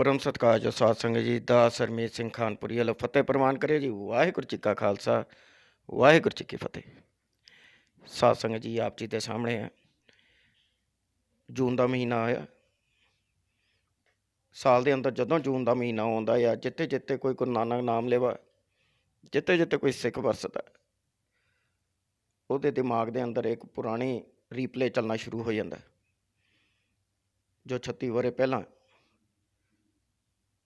परम सत्कारजोग साध संगत जी। दास हरमीत ਸਿੰਘ ਖਾਨਪੁਰੀ ਵੱਲੋਂ ਫਤਿਹ ਪ੍ਰਵਾਨ ਕਰੇ ਜੀ। ਵਾਹਿਗੁਰੂ ਜੀ ਕਾ ਖਾਲਸਾ, ਵਾਹਿਗੁਰੂ ਜੀ ਕੀ ਫਤਿਹ। ਸਾਧ ਸੰਗਤ ਜੀ, ਆਪ ਜੀ ਦੇ ਸਾਹਮਣੇ ਹੈ। ਜੂਨ ਦਾ ਮਹੀਨਾ ਆਇਆ। ਸਾਲ ਦੇ ਅੰਦਰ ਜਦੋਂ ਜੂਨ ਦਾ ਮਹੀਨਾ ਆਉਂਦਾ ਆ, ਜਿੱਥੇ ਜਿੱਥੇ ਕੋਈ ਗੁਰੂ ਨਾਨਕ ਨਾਮ ਲੈਵਾ, ਜਿੱਥੇ ਜਿੱਥੇ ਕੋਈ ਸਿੱਖ ਵਸਦਾ, ਉਹਦੇ ਦਿਮਾਗ ਦੇ ਅੰਦਰ ਇੱਕ ਪੁਰਾਣੀ ਰੀਪਲੇ ਚੱਲਣਾ ਸ਼ੁਰੂ ਹੋ ਜਾਂਦਾ, ਜੋ 36 ਵਰ੍ਹੇ ਪਹਿਲਾਂ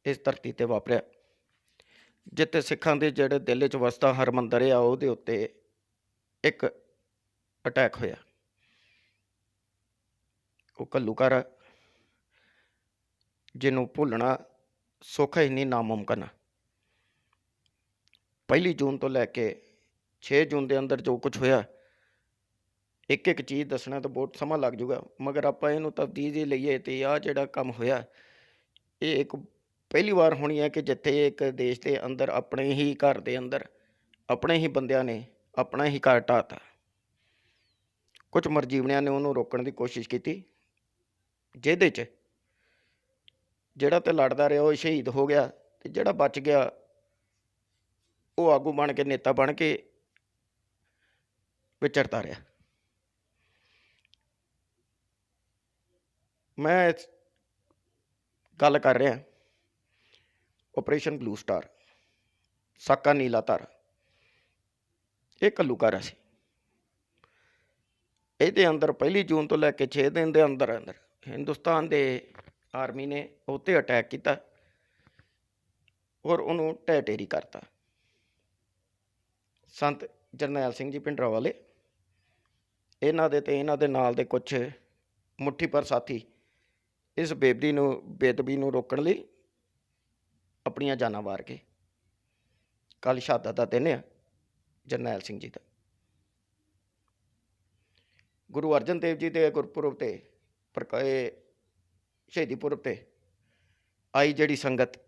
ਇਸ ਧਰਤੀ 'ਤੇ ਵਾਪਰਿਆ। ਜਿੱਥੇ ਸਿੱਖਾਂ ਦੇ ਜਿਹੜੇ ਦਿਲ 'ਚ ਵਸਦਾ ਹਰਮੰਦਰ ਆ, ਉਹਦੇ ਉੱਤੇ ਇੱਕ ਅਟੈਕ ਹੋਇਆ। ਉਹ ਘੱਲੂਘਾਰਾ, ਜਿਹਨੂੰ ਭੁੱਲਣਾ ਸੌਖਾ ਹੀ ਨਹੀਂ, ਨਾਮੁਮਕਿਨ ਆ। 1 ਜੂਨ ਤੋਂ ਲੈ ਕੇ 6 ਜੂਨ ਦੇ ਅੰਦਰ ਜੋ ਕੁਝ ਹੋਇਆ, ਇੱਕ ਇੱਕ ਚੀਜ਼ ਦੱਸਣਾ ਤਾਂ ਬਹੁਤ ਸਮਾਂ ਲੱਗ ਜੂਗਾ, ਮਗਰ ਆਪਾਂ ਇਹਨੂੰ ਤਫਦੀਲ ਹੀ ਲਈਏ ਤੇ ਆਹ ਜਿਹੜਾ ਕੰਮ ਹੋਇਆ, ਇਹ ਇੱਕ ਪਹਿਲੀ ਵਾਰ ਹੋਣੀ ਹੈ ਕਿ ਜਿੱਥੇ ਇੱਕ ਦੇਸ਼ ਦੇ ਅੰਦਰ ਆਪਣੇ ਹੀ ਘਰ ਦੇ ਅੰਦਰ ਆਪਣੇ ਹੀ ਬੰਦਿਆਂ ਨੇ ਆਪਣਾ ਹੀ ਘਰ ਢਾਹਤਾ। ਕੁਝ ਮਰਜੀਵਣਿਆਂ ਨੇ ਉਹਨੂੰ ਰੋਕਣ ਦੀ ਕੋਸ਼ਿਸ਼ ਕੀਤੀ, ਜਿਹਦੇ 'ਚ ਜਿਹੜਾ ਤੇ ਲੜਦਾ ਰਿਹਾ ਉਹ ਸ਼ਹੀਦ ਹੋ ਗਿਆ, ਤੇ ਜਿਹੜਾ ਬਚ ਗਿਆ ਉਹ ਆਗੂ ਬਣ ਕੇ, ਨੇਤਾ ਬਣ ਕੇ ਵਿਚਰਦਾ ਰਿਹਾ। ਮੈਂ ਗੱਲ ਕਰ ਰਿਹਾ ਆਪਰੇਸ਼ਨ ਬਲੂ ਸਟਾਰ, ਸਾਕਾ ਨੀਲਾ ਤਾਰਾ। ਇਹ ਘੱਲੂਘਾਰਾ ਸੀ। ਇਹਦੇ ਅੰਦਰ 1 ਜੂਨ ਤੋਂ ਲੈ ਕੇ 6 ਦਿਨ ਦੇ ਅੰਦਰ ਅੰਦਰ ਹਿੰਦੁਸਤਾਨ ਦੇ ਆਰਮੀ ਨੇ ਉੱਤੇ ਅਟੈਕ ਕੀਤਾ ਔਰ ਉਹਨੂੰ ਢਹਿ ਢੇਰੀ ਕਰਤਾ। ਸੰਤ ਜਰਨੈਲ ਸਿੰਘ ਜੀ ਭਿੰਡਰਾਂਵਾਲੇ, ਇਹਨਾਂ ਦੇ ਤੇ ਇਹਨਾਂ ਦੇ ਨਾਲ ਦੇ ਕੁਛ ਮੁੱਠੀ ਭਰ ਸਾਥੀ ਇਸ ਬੇਦਬੀ ਨੂੰ ਰੋਕਣ ਲਈ ਆਪਣੀਆਂ ਜਾਨਾਂ ਵਾਰ ਗਏ। ਕੱਲ੍ਹ ਸ਼ਹਾਦਤ ਦਾ ਦਿਨ ਆ ਜਰਨੈਲ ਸਿੰਘ ਜੀ ਦਾ। ਗੁਰੂ ਅਰਜਨ ਦੇਵ ਜੀ ਦੇ ਗੁਰਪੁਰਬ 'ਤੇ ਸ਼ਹੀਦੀ ਪੁਰਬ 'ਤੇ ਆਈ ਜਿਹੜੀ ਸੰਗਤ,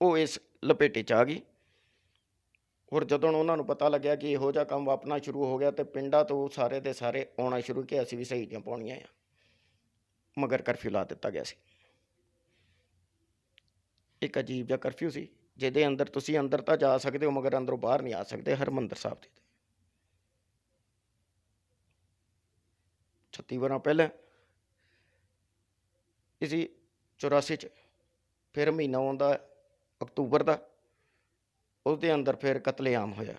ਉਹ ਇਸ ਲਪੇਟੇ 'ਚ ਆ ਗਈ। ਔਰ ਜਦੋਂ ਉਹਨਾਂ ਨੂੰ ਪਤਾ ਲੱਗਿਆ ਕਿ ਇਹੋ ਜਿਹਾ ਕੰਮ ਵਾਪਰਨਾ ਸ਼ੁਰੂ ਹੋ ਗਿਆ, ਤੇ ਪਿੰਡਾਂ ਤੋਂ ਸਾਰੇ ਦੇ ਸਾਰੇ ਆਉਣਾ ਸ਼ੁਰੂ ਕਿ ਅਸੀਂ ਵੀ ਸ਼ਹੀਦੀਆਂ ਪਾਉਣੀਆਂ ਆ, ਮਗਰ ਕਰਫਿਊ ਲਾ ਦਿੱਤਾ ਗਿਆ ਸੀ। ਇੱਕ ਅਜੀਬ ਜਿਹਾ ਕਰਫਿਊ ਸੀ, ਜਿਹਦੇ ਅੰਦਰ ਤੁਸੀਂ ਅੰਦਰ ਤਾਂ ਜਾ ਸਕਦੇ ਹੋ, ਮਗਰ ਅੰਦਰੋਂ ਬਾਹਰ ਨਹੀਂ ਆ ਸਕਦੇ। ਹਰਿਮੰਦਰ ਸਾਹਿਬ ਦੇ 36 ਵਰ੍ਹਾ ਪਹਿਲਾਂ ਇਸੀ 84 'ਚ ਫਿਰ ਮਹੀਨਾ ਆਉਂਦਾ ਅਕਤੂਬਰ ਦਾ, ਉਹਦੇ ਅੰਦਰ ਫਿਰ ਕਤਲੇਆਮ ਹੋਇਆ।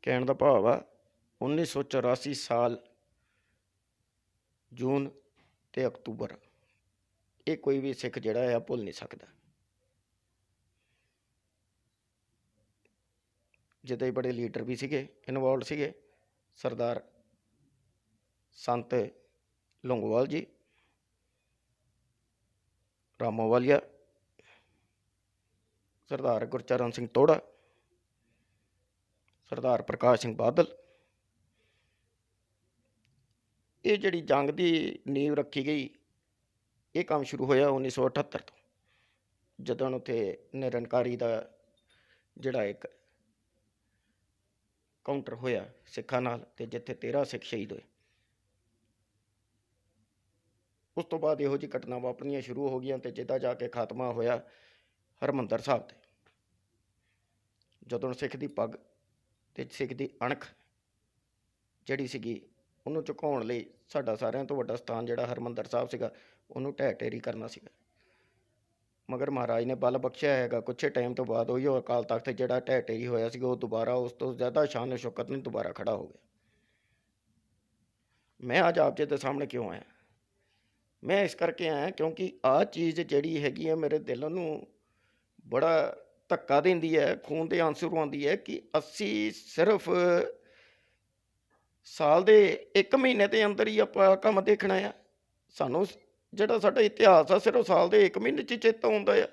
ਕਹਿਣ ਦਾ ਭਾਵ ਆ 1984 ਸਾਲ ਜੂਨ ਤੇ ਅਕਤੂਬਰ, ਇਹ ਕੋਈ ਵੀ ਸਿੱਖ ਜਿਹੜਾ ਆ ਭੁੱਲ ਨਹੀਂ ਸਕਦਾ। ਜਿਹਦੇ ਬੜੇ ਲੀਡਰ ਵੀ ਸੀਗੇ, ਇਨਵੋਲਵ ਸੀਗੇ। ਸਰਦਾਰ ਸੰਤ ਲੌਂਗੋਵਾਲ ਜੀ, ਰਾਮੋਵਾਲੀਆ, ਸਰਦਾਰ ਗੁਰਚਰਨ ਸਿੰਘ ਤੋੜਾ, ਸਰਦਾਰ ਪ੍ਰਕਾਸ਼ ਸਿੰਘ ਬਾਦਲ। ਇਹ ਜਿਹੜੀ ਜੰਗ ਦੀ ਨੀਂਹ ਰੱਖੀ ਗਈ, ਇਹ ਕੰਮ ਸ਼ੁਰੂ ਹੋਇਆ 1978 ਤੋਂ, ਜਦੋਂ ਉੱਥੇ ਨਿਰੰਕਾਰੀ ਦਾ ਜਿਹੜਾ ਇੱਕ ਕਾਊਂਟਰ ਹੋਇਆ ਸਿੱਖਾਂ ਨਾਲ, ਤੇ ਜਿੱਥੇ 13 ਸਿੱਖ ਸ਼ਹੀਦ ਹੋਏ। ਉਸ ਤੋਂ ਬਾਅਦ ਇਹੋ ਜਿਹੀ ਘਟਨਾ ਵਾਪਰਨੀਆਂ ਸ਼ੁਰੂ ਹੋ ਗਈਆਂ, ਤੇ ਜਿੱਦਾਂ ਜਾ ਕੇ ਖਾਤਮਾ ਹੋਇਆ ਹਰਿਮੰਦਰ ਸਾਹਿਬ 'ਤੇ, ਜਦੋਂ ਸਿੱਖ ਦੀ ਪੱਗ ਤੇ ਸਿੱਖ ਦੀ ਅਣਖ ਜਿਹੜੀ ਸੀਗੀ, ਉਹਨੂੰ ਝੁਕਾਉਣ ਲਈ ਸਾਡਾ ਸਾਰਿਆਂ ਤੋਂ ਵੱਡਾ ਸਥਾਨ ਜਿਹੜਾ ਹਰਿਮੰਦਰ ਸਾਹਿਬ ਸੀਗਾ, ਉਹਨੂੰ ਢਹਿ ਢੇਰੀ ਕਰਨਾ ਸੀਗਾ। ਮਗਰ ਮਹਾਰਾਜ ਨੇ ਬਲ ਬਖਸ਼ਿਆ ਹੈਗਾ, ਕੁਛ ਟਾਈਮ ਤੋਂ ਬਾਅਦ ਉਹੀ ਅਕਾਲ ਤਖਤ ਜਿਹੜਾ ਢਹਿ ਢੇਰੀ ਹੋਇਆ ਸੀਗਾ, ਉਹ ਦੁਬਾਰਾ ਉਸ ਤੋਂ ਜ਼ਿਆਦਾ ਸ਼ਾਨ ਸ਼ੌਕਤ ਨਾਲ ਦੁਬਾਰਾ ਖੜਾ ਹੋ ਗਿਆ। ਮੈਂ ਅੱਜ ਆਪ ਜੀ ਦੇ ਸਾਹਮਣੇ ਕਿਉਂ ਆਇਆ? ਮੈਂ ਇਸ ਕਰਕੇ ਆਇਆ ਕਿਉਂਕਿ ਆਹ ਚੀਜ਼ ਜਿਹੜੀ ਹੈਗੀ ਆ, ਮੇਰੇ ਦਿਲ ਨੂੰ ਬੜਾ ਧੱਕਾ ਦਿੰਦੀ ਹੈ, ਖੂਨ ਦੇ ਆਂਸੂ ਰਵਾਉਂਦੀ ਹੈ ਕਿ ਅਸੀਂ ਸਿਰਫ ਸਾਲ ਦੇ 1 ਮਹੀਨੇ ਦੇ ਅੰਦਰ ਹੀ ਆਪਾਂ ਕੰਮ ਦੇਖਣਾ ਆ। ਸਾਨੂੰ ਜਿਹੜਾ ਸਾਡਾ ਇਤਿਹਾਸ ਆ, ਸਿਰਫ ਸਾਲ ਦੇ 1 ਮਹੀਨੇ 'ਚ ਚੇਤਾ ਆਉਂਦਾ ਆ।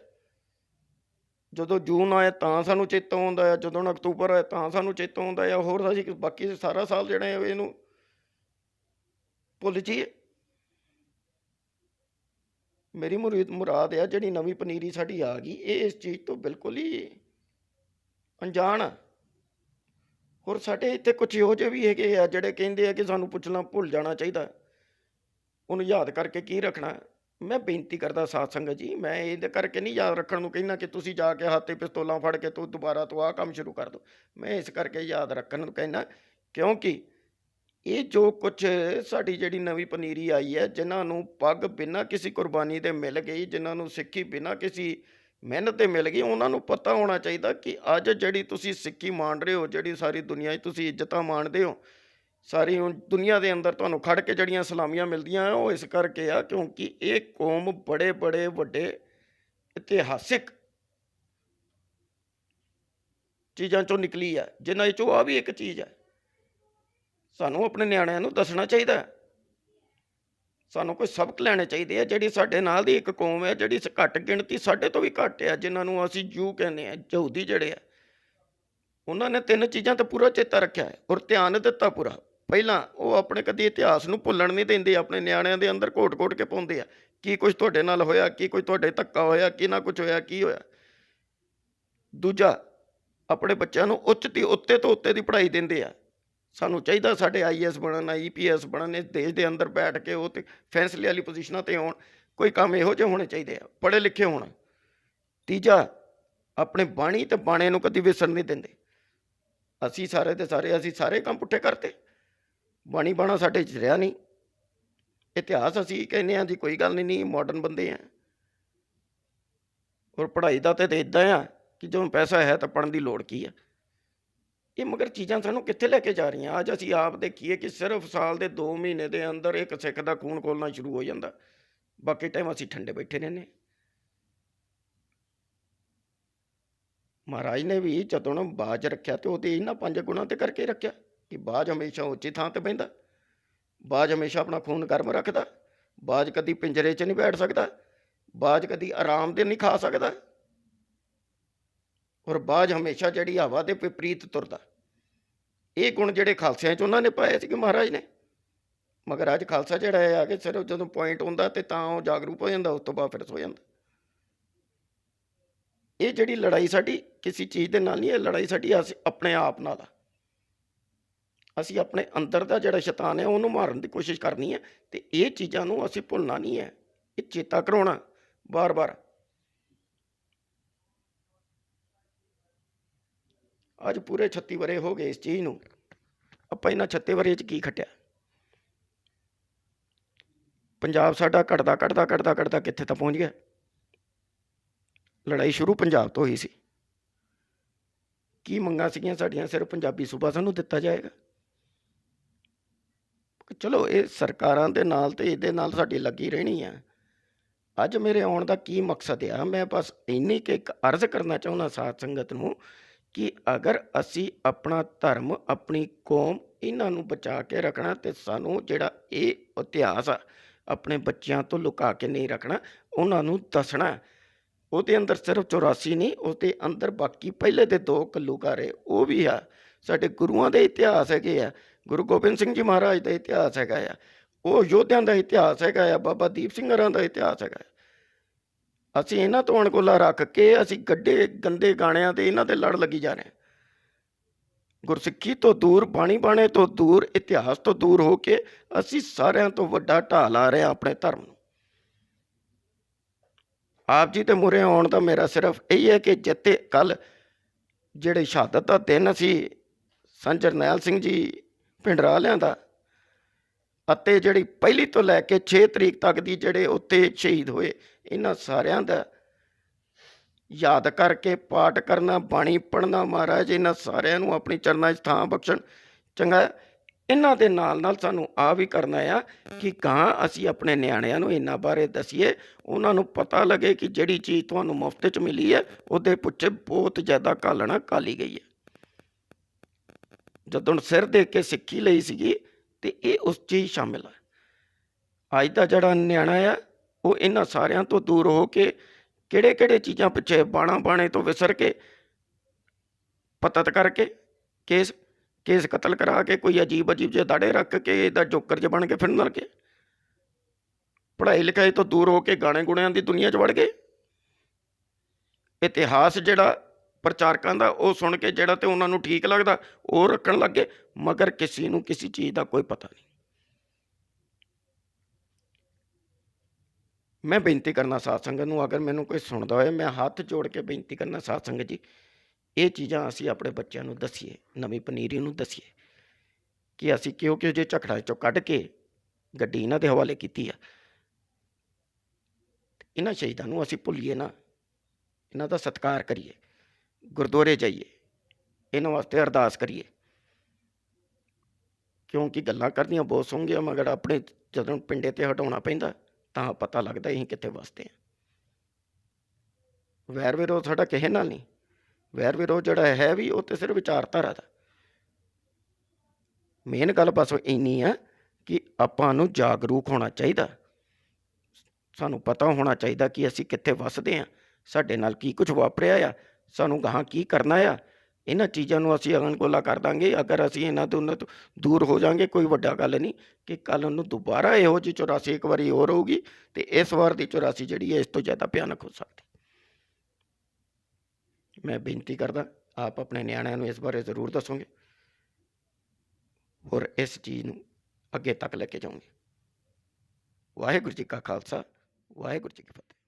ਜਦੋਂ ਜੂਨ ਆਇਆ ਤਾਂ ਸਾਨੂੰ ਚੇਤਾ ਆਉਂਦਾ ਆ, ਜਦੋਂ ਅਕਤੂਬਰ ਆਇਆ ਤਾਂ ਸਾਨੂੰ ਚੇਤਾ ਆਉਂਦਾ ਆ। ਹੋਰ ਅਸੀਂ ਬਾਕੀ ਸਾਰਾ ਸਾਲ ਜਿਹੜਾ ਇਹਨੂੰ ਭੁੱਲ ਜਾਈਏ। ਮੇਰੀ ਮੁਰਾਦ ਆ ਜਿਹੜੀ ਨਵੀਂ ਪਨੀਰੀ ਸਾਡੀ ਆ ਗਈ, ਇਹ ਇਸ ਚੀਜ਼ ਤੋਂ ਬਿਲਕੁਲ ਹੀ ਅਣਜਾਣ ਆ। ਹੋਰ ਸਾਡੇ ਇੱਥੇ ਕੁਛ ਇਹੋ ਜਿਹੇ ਵੀ ਹੈਗੇ ਆ ਜਿਹੜੇ ਕਹਿੰਦੇ ਆ ਕਿ ਸਾਨੂੰ ਪੁੱਛਣਾ ਭੁੱਲ ਜਾਣਾ ਚਾਹੀਦਾ, ਉਹਨੂੰ ਯਾਦ ਕਰਕੇ ਕੀ ਰੱਖਣਾ। ਮੈਂ ਬੇਨਤੀ ਕਰਦਾ ਸਾਧ ਸੰਗਤ ਜੀ, ਮੈਂ ਇਹਦੇ ਕਰਕੇ ਨਹੀਂ ਯਾਦ ਰੱਖਣ ਨੂੰ ਕਹਿੰਦਾ ਕਿ ਤੁਸੀਂ ਜਾ ਕੇ ਹੱਥ 'ਤੇ ਪਿਸਤੌਲਾਂ ਫੜ ਕੇ ਤੂੰ ਦੁਬਾਰਾ ਤੋਂ ਆਹ ਕੰਮ ਸ਼ੁਰੂ ਕਰ ਦਿਓ। ਮੈਂ ਇਸ ਕਰਕੇ ਯਾਦ ਰੱਖਣ ਨੂੰ ਕਹਿੰਦਾ, ਕਿਉਂਕਿ ਇਹ ਜੋ ਕੁਛ ਸਾਡੀ ਜਿਹੜੀ ਨਵੀਂ ਪਨੀਰੀ ਆਈ ਹੈ, ਜਿਨ੍ਹਾਂ ਨੂੰ ਪੱਗ ਬਿਨਾਂ ਕਿਸੇ ਕੁਰਬਾਨੀ ਦੇ ਮਿਲ ਗਈ, ਜਿਨ੍ਹਾਂ ਨੂੰ ਸਿੱਖੀ ਬਿਨਾਂ ਕਿਸੇ ਮਿਹਨਤ ਦੇ ਮਿਲ ਗਈ, ਉਹਨਾਂ ਨੂੰ ਪਤਾ ਹੋਣਾ ਚਾਹੀਦਾ ਕਿ ਅੱਜ ਜਿਹੜੀ ਤੁਸੀਂ ਸਿੱਖੀ ਮਾਣ ਰਹੇ ਹੋ, ਜਿਹੜੀ ਸਾਰੀ ਦੁਨੀਆ 'ਚ ਤੁਸੀਂ ਇੱਜ਼ਤਾਂ ਮਾਣਦੇ ਹੋ, ਸਾਰੀ ਦੁਨੀਆ ਦੇ ਅੰਦਰ ਤੁਹਾਨੂੰ ਖੜ ਕੇ ਜਿਹੜੀਆਂ ਸਲਾਮੀਆਂ ਮਿਲਦੀਆਂ ਉਹ ਇਸ ਕਰਕੇ ਆ ਕਿਉਂਕਿ ਇਹ ਕੌਮ ਬੜੇ ਬੜੇ ਵੱਡੇ ਇਤਿਹਾਸਿਕ ਚੀਜ਼ਾਂ ਚੋਂ ਨਿਕਲੀ ਆ, ਜਿਨ੍ਹਾਂ ਚੋਂ ਆ ਵੀ ਇੱਕ ਚੀਜ਼ ਹੈ। ਸਾਨੂੰ ਆਪਣੇ ਨਿਆਣਿਆਂ ਨੂੰ ਦੱਸਣਾ ਚਾਹੀਦਾ, ਸਾਨੂੰ ਕੋਈ ਸਬਕ ਲੈਣੇ ਚਾਹੀਦੇ ਆ। ਜਿਹੜੀ ਸਾਡੇ ਨਾਲ ਦੀ ਇੱਕ ਕੌਮ ਹੈ, ਜਿਹੜੀ ਘੱਟ ਗਿਣਤੀ ਸਾਡੇ ਤੋਂ ਵੀ ਘੱਟ ਆ, ਜਿਨ੍ਹਾਂ ਨੂੰ ਅਸੀਂ ਜੂ ਕਹਿੰਦੇ ਆ, ਯਹੂਦੀ ਜਿਹੜੇ ਆ, ਉਹਨਾਂ ਨੇ 3 ਚੀਜ਼ਾਂ ਤੇ ਪੂਰਾ ਚੇਤਾ ਰੱਖਿਆ ਹੈ ਔਰ ਧਿਆਨ ਦਿੱਤਾ ਪੂਰਾ। ਪਹਿਲਾਂ ਉਹ ਆਪਣੇ ਕਦੀ ਇਤਿਹਾਸ ਨੂੰ ਭੁੱਲਣ ਨਹੀਂ ਦਿੰਦੇ, ਆਪਣੇ ਨਿਆਣਿਆਂ ਦੇ ਅੰਦਰ ਘੋਟ-ਘੋਟ ਕੇ ਪਾਉਂਦੇ ਆ ਕੀ ਕੁਝ ਤੁਹਾਡੇ ਨਾਲ ਹੋਇਆ, ਕੀ ਕੁਝ ਤੁਹਾਡੇ ਧੱਕਾ ਹੋਇਆ, ਕੀ ਨਾ ਕੁਝ ਹੋਇਆ, ਕੀ ਹੋਇਆ। ਦੂਜਾ, ਆਪਣੇ ਬੱਚਿਆਂ ਨੂੰ ਉੱਚ ਦੀ ਉੱਤੇ ਤੋਂ ਉੱਤੇ ਦੀ ਪੜ੍ਹਾਈ ਦਿੰਦੇ ਆ। ਸਾਨੂੰ ਚਾਹੀਦਾ ਸਾਡੇ IAS ਬਣਨ, IPS ਬਣਨ, ਇਸ ਦੇਸ਼ ਦੇ ਅੰਦਰ ਬੈਠ ਕੇ ਉਹ ਤੇ ਫੈਸਲੇ ਵਾਲੀ ਪੋਜੀਸ਼ਨਾਂ 'ਤੇ ਆਉਣ। ਕੋਈ ਕੰਮ ਇਹੋ ਜਿਹੇ ਹੋਣੇ ਚਾਹੀਦੇ ਆ, ਪੜ੍ਹੇ ਲਿਖੇ ਹੋਣ। ਤੀਜਾ, ਆਪਣੇ ਬਾਣੀ ਤੇ ਬਾਣੇ ਨੂੰ ਕਦੀ ਵਿਸਰ ਨਹੀਂ ਦਿੰਦੇ। ਅਸੀਂ ਸਾਰੇ ਕੰਮ ਪੁੱਠੇ ਕਰਤੇ, ਬਾਣੀ ਬਾਣਾ ਸਾਡੇ 'ਚ ਰਿਹਾ ਨਹੀਂ। ਇਤਿਹਾਸ ਅਸੀਂ ਕਹਿੰਦੇ ਹਾਂ ਜੀ ਕੋਈ ਗੱਲ ਨਹੀਂ, ਮਾਡਰਨ ਬੰਦੇ ਆ। ਔਰ ਪੜ੍ਹਾਈ ਦਾ ਤਾਂ ਇੱਦਾਂ ਆ ਕਿ ਜਦੋਂ ਪੈਸਾ ਹੈ ਤਾਂ ਪੜ੍ਹਨ ਦੀ ਲੋੜ ਕੀ ਆ। ਇਹ ਮਗਰ ਚੀਜ਼ਾਂ ਸਾਨੂੰ ਕਿੱਥੇ ਲੈ ਕੇ ਜਾ ਰਹੀਆਂ। ਅੱਜ ਅਸੀਂ ਆਪ ਦੇਖੀਏ ਕਿ ਸਿਰਫ ਸਾਲ ਦੇ 2 ਮਹੀਨੇ ਦੇ ਅੰਦਰ ਇੱਕ ਸਿੱਖ ਦਾ ਖੂਨ ਖੋਲਣਾ ਸ਼ੁਰੂ ਹੋ ਜਾਂਦਾ, ਬਾਕੀ ਟਾਈਮ ਅਸੀਂ ਠੰਡੇ ਬੈਠੇ ਰਹਿੰਦੇ। ਮਹਾਰਾਜ ਨੇ ਵੀ ਜਦੋਂ ਬਾਜ ਰੱਖਿਆ ਤੇ ਉਹਦੇ ਇਹਨਾਂ 5 ਗੁਣਾਂ ਤੇ ਕਰਕੇ ਰੱਖਿਆ ਕਿ ਬਾਜ ਹਮੇਸ਼ਾ ਉੱਚੀ ਥਾਂ ਤੇ ਬਹਿੰਦਾ, ਬਾਜ ਹਮੇਸ਼ਾ ਆਪਣਾ ਖੂਨ ਗਰਮ ਰੱਖਦਾ, ਬਾਜ ਕਦੀ ਪਿੰਜਰੇ 'ਚ ਨਹੀਂ ਬੈਠ ਸਕਦਾ, ਬਾਜ ਕਦੀ ਆਰਾਮ ਦੇ ਨਹੀਂ ਖਾ ਸਕਦਾ, ਔਰ ਬਾਜ ਹਮੇਸ਼ਾ ਜਿਹੜੀ ਹਵਾ ਦੇ ਵਿਪਰੀਤ ਤੁਰਦਾ। ਇਹ ਗੁਣ ਜਿਹੜੇ ਖਾਲਸਿਆਂ 'ਚ ਉਹਨਾਂ ਨੇ ਪਾਏ ਸੀ ਕਿ ਮਹਾਰਾਜ ਨੇ। ਮਗਰ ਅੱਜ ਖਾਲਸਾ ਜਿਹੜਾ ਆ ਕਿ ਸਿਰਫ ਜਦੋਂ ਪੁਆਇੰਟ ਹੁੰਦਾ ਤੇ ਤਾਂ ਉਹ ਜਾਗਰੂਕ ਹੋ ਜਾਂਦਾ, ਉਸ ਤੋਂ ਬਾਅਦ ਫਿਰ ਸੋ ਜਾਂਦਾ। ਇਹ ਜਿਹੜੀ ਲੜਾਈ ਸਾਡੀ ਕਿਸੇ ਚੀਜ਼ ਦੇ ਨਾਲ ਨਹੀਂ, ਇਹ ਲੜਾਈ ਸਾਡੀ ਅਸੀਂ ਆਪਣੇ ਆਪ ਨਾਲ ਆ। ਅਸੀਂ ਆਪਣੇ ਅੰਦਰ ਦਾ ਜਿਹੜਾ ਸ਼ੈਤਾਨ ਹੈ ਉਹਨੂੰ ਮਾਰਨ ਦੀ ਕੋਸ਼ਿਸ਼ ਕਰਨੀ ਹੈ, ਤੇ ਇਹ ਚੀਜ਼ਾਂ ਨੂੰ ਅਸੀਂ ਭੁੱਲਣਾ ਨਹੀਂ ਹੈ, ਇਹ ਚੇਤਾ ਕਰਾਉਣਾ ਬਾਰ-ਬਾਰ। ਅੱਜ ਪੂਰੇ 36 ਵਰ੍ਹੇ ਹੋ ਗਏ ਇਸ ਚੀਜ਼ ਨੂੰ। ਆਪਾਂ ਇਹਨਾਂ 36 ਵਰ੍ਹੇ 'ਚ ਕੀ ਖੱਟਿਆ। ਪੰਜਾਬ ਸਾਡਾ ਘਟਦਾ ਕਿੱਥੇ ਤਾਂ ਪਹੁੰਚ ਗਿਆ। ਲੜਾਈ ਸ਼ੁਰੂ ਪੰਜਾਬ ਤੋਂ ਹੋਈ ਸੀ। ਕੀ ਮੰਗਾਂ ਸੀਗੀਆਂ ਸਾਡੀਆਂ, ਸਿਰਫ ਪੰਜਾਬੀ ਸੂਬਾ ਸਾਨੂੰ ਦਿੱਤਾ ਜਾਏਗਾ। ਚਲੋ ਇਹ ਸਰਕਾਰਾਂ ਦੇ ਨਾਲ ਤੇ ਇਹਦੇ ਨਾਲ ਸਾਡੀ ਲੱਗੀ ਰਹਿਣੀ ਆ। ਅੱਜ ਮੇਰੇ ਆਉਣ ਦਾ ਕੀ ਮਕਸਦ ਆ, ਮੈਂ ਬਸ ਇੰਨੀ ਕਿ ਇੱਕ ਅਰਜ਼ ਕਰਨਾ ਚਾਹੁੰਦਾ ਸਾਧ ਸੰਗਤ ਨੂੰ ਕਿ ਅਗਰ ਅਸੀਂ ਆਪਣਾ ਧਰਮ, ਆਪਣੀ ਕੌਮ, ਇਹਨਾਂ ਨੂੰ ਬਚਾ ਕੇ ਰੱਖਣਾ ਤੇ ਸਾਨੂੰ ਜਿਹੜਾ ਇਹ ਇਤਿਹਾਸ ਆ ਆਪਣੇ ਬੱਚਿਆਂ ਤੋਂ ਲੁਕਾ ਕੇ ਨਹੀਂ ਰੱਖਣਾ, ਉਹਨਾਂ ਨੂੰ ਦੱਸਣਾ। ਉਹਦੇ ਅੰਦਰ ਸਿਰਫ 84 ਨਹੀਂ, ਉਹਦੇ ਅੰਦਰ ਬਾਕੀ ਪਹਿਲੇ ਦੇ 2 ਘੱਲੂਘਾਰੇ ਉਹ ਵੀ ਆ। ਸਾਡੇ ਗੁਰੂਆਂ ਦੇ ਇਤਿਹਾਸ ਹੈਗੇ ਆ, ਗੁਰੂ ਗੋਬਿੰਦ ਸਿੰਘ ਜੀ ਮਹਾਰਾਜ ਦਾ ਇਤਿਹਾਸ ਹੈਗਾ ਆ, ਉਹ ਯੋਧਿਆਂ ਦਾ ਇਤਿਹਾਸ ਹੈਗਾ ਆ, ਬਾਬਾ ਦੀਪ ਸਿੰਘ ਹਰਾਂ ਦਾ ਇਤਿਹਾਸ ਹੈਗਾ। ਅਸੀਂ ਇਹਨਾਂ ਤੋਂ ਅਣਗੌਲਾ ਰੱਖ ਕੇ ਅਸੀਂ ਗੰਦੇ ਗਾਣਿਆਂ ਤੇ ਇਹਨਾਂ ਦੇ ਲੜ ਲੱਗੀ ਜਾ ਰਹੇ। ਗੁਰਸਿੱਖੀ ਤੋਂ ਦੂਰ, ਬਾਣੀ ਬਾਣੇ ਤੋਂ ਦੂਰ, ਇਤਿਹਾਸ ਤੋਂ ਦੂਰ ਹੋ ਕੇ ਅਸੀਂ ਸਾਰਿਆਂ ਤੋਂ ਵੱਡਾ ਢਾਹ ਲਾ ਰਹੇ ਹਾਂ ਆਪਣੇ ਧਰਮ ਨੂੰ। ਆਪ ਜੀ ਦੇ ਮੂਹਰੇ ਆਉਣ ਦਾ ਮੇਰਾ ਸਿਰਫ ਇਹੀ ਹੈ ਕਿ ਜਿੱਤੇ ਕੱਲ੍ਹ ਜਿਹੜੇ ਸ਼ਹਾਦਤ ਦਾ ਦਿਨ ਸੀ ਸੰਤ ਜਰਨੈਲ ਸਿੰਘ ਜੀ ਭਿੰਡਰਾਂ ਵਾਲਿਆਂ ਦਾ, ਅਤੇ ਜਿਹੜੀ 1 ਤੋਂ ਲੈ ਕੇ 6 ਤਰੀਕ ਤੱਕ ਦੀ ਜਿਹੜੇ ਉੱਤੇ ਸ਼ਹੀਦ ਹੋਏ, ਇਹਨਾਂ ਸਾਰਿਆਂ ਦਾ ਯਾਦ ਕਰਕੇ ਪਾਠ ਕਰਨਾ, ਬਾਣੀ ਪੜ੍ਹਨਾ। ਮਹਾਰਾਜ ਇਹਨਾਂ ਸਾਰਿਆਂ ਨੂੰ ਆਪਣੀ ਚਰਨਾਂ 'ਚ ਥਾਂ ਬਖਸ਼ਣ। ਚੰਗਾ, ਇਹਨਾਂ ਦੇ ਨਾਲ ਨਾਲ ਸਾਨੂੰ ਆ ਵੀ ਕਰਨਾ ਆ ਕਿ ਗਾਂ ਅਸੀਂ ਆਪਣੇ ਨਿਆਣਿਆਂ ਨੂੰ ਇਹਨਾਂ ਬਾਰੇ ਦੱਸੀਏ, ਉਹਨਾਂ ਨੂੰ ਪਤਾ ਲੱਗੇ ਕਿ ਜਿਹੜੀ ਚੀਜ਼ ਤੁਹਾਨੂੰ ਮੁਫਤ 'ਚ ਮਿਲੀ ਹੈ ਉਹਦੇ ਪਿੱਛੇ ਬਹੁਤ ਜ਼ਿਆਦਾ ਘਾਲਣਾ ਘਾਲੀ ਗਈ ਹੈ। ਜਦੋਂ ਸਿਰ ਦੇ ਕੇ ਸਿੱਖੀ ਲਈ ਸੀਗੀ ਤੇ ਇਹ ਉਸ 'ਚ ਹੀ ਸ਼ਾਮਿਲ ਹੈ। ਅੱਜ ਦਾ ਜਿਹੜਾ ਨਿਆਣਾ ਆ ਉਹ ਇਹਨਾਂ ਸਾਰਿਆਂ ਤੋਂ ਦੂਰ ਹੋ ਕੇ ਕਿਹੜੇ ਚੀਜ਼ਾਂ ਪਿੱਛੇ, ਬਾਣੇ ਤੋਂ ਵਿਸਰ ਕੇ, ਪਤਤ ਕਰਕੇ, ਕੇਸ ਕਤਲ ਕਰਾ ਕੇ, ਕੋਈ ਅਜੀਬ ਜਿਹੇ ਦਾੜੇ ਰੱਖ ਕੇ ਇਹਦਾ ਜੋਕਰ 'ਚ ਬਣ ਕੇ ਫਿਰਨ ਲੱਗੇ, ਪੜ੍ਹਾਈ ਲਿਖਾਈ ਤੋਂ ਦੂਰ ਹੋ ਕੇ ਗਾਣੇ ਗੁਣਿਆਂ ਦੀ ਦੁਨੀਆ 'ਚ ਵੜ ਗਏ। ਇਤਿਹਾਸ ਜਿਹੜਾ ਪ੍ਰਚਾਰਕਾਂ ਦਾ ਉਹ ਸੁਣ ਕੇ ਜਿਹੜਾ ਤੇ ਉਹਨਾਂ ਨੂੰ ਠੀਕ ਲੱਗਦਾ ਉਹ ਰੱਖਣ ਲੱਗੇ, ਮਗਰ ਕਿਸੇ ਨੂੰ ਕਿਸੇ ਚੀਜ਼ ਦਾ ਕੋਈ ਪਤਾ ਨਹੀਂ। ਮੈਂ ਬੇਨਤੀ ਕਰਨਾ ਸਾਧ ਸੰਗਤ ਨੂੰ, ਅਗਰ ਮੈਨੂੰ ਕੋਈ ਸੁਣਦਾ ਹੋਏ, ਮੈਂ ਹੱਥ ਜੋੜ ਕੇ ਬੇਨਤੀ ਕਰਨਾ ਸਾਧ ਸੰਗਤ ਜੀ, ਇਹ ਚੀਜ਼ਾਂ ਅਸੀਂ ਆਪਣੇ ਬੱਚਿਆਂ ਨੂੰ ਦੱਸੀਏ, ਨਵੀਂ ਪਨੀਰੀ ਨੂੰ ਦੱਸੀਏ ਕਿ ਅਸੀਂ ਕਿਉਂਕਿ ਜੇ ਝਗੜਾ ਚੋਂ ਕੱਢ ਕੇ ਗੱਡੀ ਇਹਨਾਂ ਦੇ ਹਵਾਲੇ ਕੀਤੀ ਆ। ਇਹਨਾਂ ਸ਼ਹੀਦਾਂ ਨੂੰ ਅਸੀਂ ਭੁੱਲੀਏ ਨਾ, ਇਹਨਾਂ ਦਾ ਸਤਿਕਾਰ ਕਰੀਏ, ਗੁਰਦੁਆਰੇ ਜਾਈਏ, ਇਹਨਾਂ ਵਾਸਤੇ ਅਰਦਾਸ ਕਰੀਏ, ਕਿਉਂਕਿ ਗੱਲਾਂ ਕਰਨੀਆਂ ਬਹੁਤ ਸੌਂਗੀਆਂ, ਮਗਰ ਆਪਣੇ ਜਦੋਂ ਪਿੰਡੇ ਤੇ ਹਟਾਉਣਾ ਪੈਂਦਾ ਤਾਂ ਪਤਾ ਲੱਗਦਾ ਅਸੀਂ ਕਿੱਥੇ ਵਸਦੇ ਹਾਂ। ਵੈਰ ਵਿਰੋਧ ਸਾਡਾ ਕਿਸੇ ਨਾਲ ਨਹੀਂ, ਵੈਰ ਵਿਰੋਧ ਜਿਹੜਾ ਹੈ ਵੀ ਉਹ ਤੇ ਸਿਰਫ ਵਿਚਾਰਧਾਰਾ ਦਾ। ਮੇਨ ਗੱਲ ਬਸ ਇੰਨੀ ਆ ਕਿ ਆਪਾਂ ਨੂੰ ਜਾਗਰੂਕ ਹੋਣਾ ਚਾਹੀਦਾ, ਸਾਨੂੰ ਪਤਾ ਹੋਣਾ ਚਾਹੀਦਾ ਕਿ ਅਸੀਂ ਕਿੱਥੇ ਵਸਦੇ ਹਾਂ, ਸਾਡੇ ਨਾਲ ਕੀ ਕੁਝ ਵਾਪਰਿਆ ਆ, ਸਾਨੂੰ ਗਾਹਾਂ ਕੀ ਕਰਨਾ ਆ। ਇਹਨਾਂ ਚੀਜ਼ਾਂ ਨੂੰ ਅਸੀਂ ਅਣਗੌਲਾ ਕਰ ਦਾਂਗੇ। ਅਗਰ ਅਸੀਂ ਇਹਨਾਂ ਤੋਂ ਦੂਰ ਹੋ ਜਾਵਾਂਗੇ, ਕੋਈ ਵੱਡਾ ਗੱਲ ਨਹੀਂ ਕਿ ਕੱਲ੍ਹ ਨੂੰ ਦੁਬਾਰਾ ਇਹੋ ਜਿਹੀ 84 ਇੱਕ ਵਾਰੀ ਹੋਰ ਹੋਊਗੀ, ਅਤੇ ਇਸ ਵਾਰ ਦੀ 84 ਜਿਹੜੀ ਹੈ ਇਸ ਤੋਂ ਜ਼ਿਆਦਾ ਭਿਆਨਕ ਹੋ ਸਕਦੀ। ਮੈਂ ਬੇਨਤੀ ਕਰਦਾ, ਆਪ ਆਪਣੇ ਨਿਆਣਿਆਂ ਨੂੰ ਇਸ ਬਾਰੇ ਜ਼ਰੂਰ ਦੱਸੋਗੇ ਔਰ ਇਸ ਚੀਜ਼ ਨੂੰ ਅੱਗੇ ਤੱਕ ਲੈ ਕੇ ਜਾਓਗੇ। ਵਾਹਿਗੁਰੂ ਜੀ ਕਾ ਖਾਲਸਾ, ਵਾਹਿਗੁਰੂ ਜੀ ਕੀ ਫਤਿਹ।